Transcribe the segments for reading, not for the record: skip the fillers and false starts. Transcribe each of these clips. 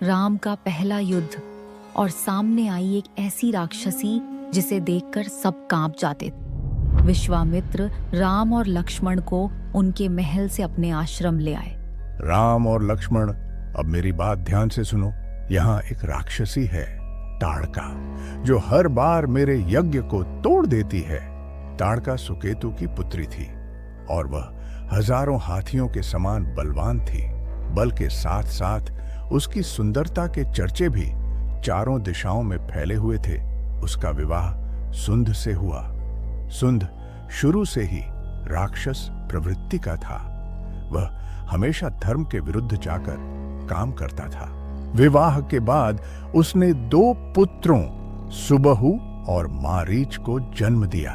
राम का पहला युद्ध, और सामने आई एक ऐसी राक्षसी जिसे देखकर सब कांप जाते थे। विश्वामित्र राम और लक्ष्मण को उनके महल से अपने आश्रम ले आए। राम और लक्ष्मण, अब मेरी बात ध्यान से सुनो। यहाँ एक राक्षसी है, ताड़का, जो हर बार मेरे यज्ञ को तोड़ देती है। ताड़का सुकेतु की पुत्री थी और वह हजारों हाथियों के समान बलवान थी। बल के साथ साथ उसकी सुंदरता के चर्चे भी चारों दिशाओं में फैले हुए थे। उसका विवाह सुंध से हुआ। सुंध शुरू से ही राक्षस प्रवृत्ति का था। वह हमेशा धर्म के विरुद्ध जाकर काम करता था। विवाह के बाद उसने 2 पुत्रों सुबहु और मारीच को जन्म दिया।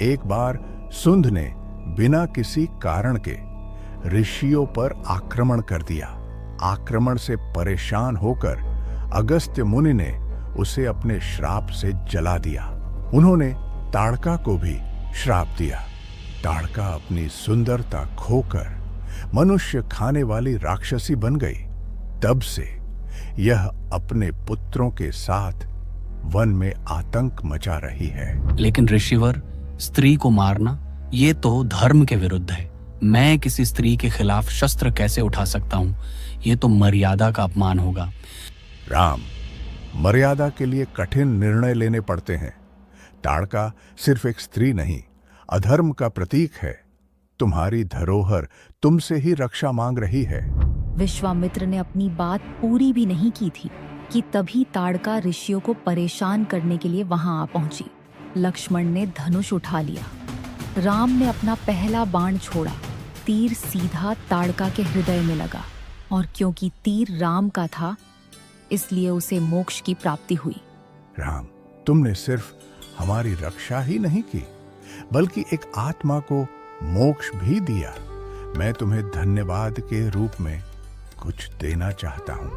एक बार सुंध ने बिना किसी कारण के ऋषियों पर आक्रमण कर दिया। आक्रमण से परेशान होकर अगस्त्य मुनि ने उसे अपने श्राप से जला दिया। उन्होंने ताड़का को भी श्राप दिया। ताड़का अपनी सुंदरता खोकर मनुष्य खाने वाली राक्षसी बन गई। तब से यह अपने पुत्रों के साथ वन में आतंक मचा रही है। लेकिन ऋषिवर, स्त्री को मारना ये तो धर्म के विरुद्ध है। मैं किसी स्त्री के खिलाफ शस्त्र कैसे उठा सकता हूँ? ये तो मर्यादा का अपमान होगा। राम, मर्यादा के लिए कठिन निर्णय लेने पड़ते हैं। ताड़का सिर्फ एक स्त्री नहीं, अधर्म का प्रतीक है। तुम्हारी धरोहर तुमसे ही रक्षा मांग रही है। विश्वामित्र ने अपनी बात पूरी भी नहीं की थी कि तभी ताड़का ऋषियों को परेशान करने के लिए वहां आ पहुंची। लक्ष्मण ने धनुष उठा लिया। राम ने अपना पहला बाण छोड़ा। तीर सीधा ताड़का के हृदय में लगा, और क्योंकि तीर राम का था, इसलिए उसे मोक्ष की प्राप्ति हुई। राम, तुमने सिर्फ हमारी रक्षा ही नहीं की, बल्कि एक आत्मा को मोक्ष भी दिया। मैं तुम्हें धन्यवाद के रूप में कुछ देना चाहता हूँ।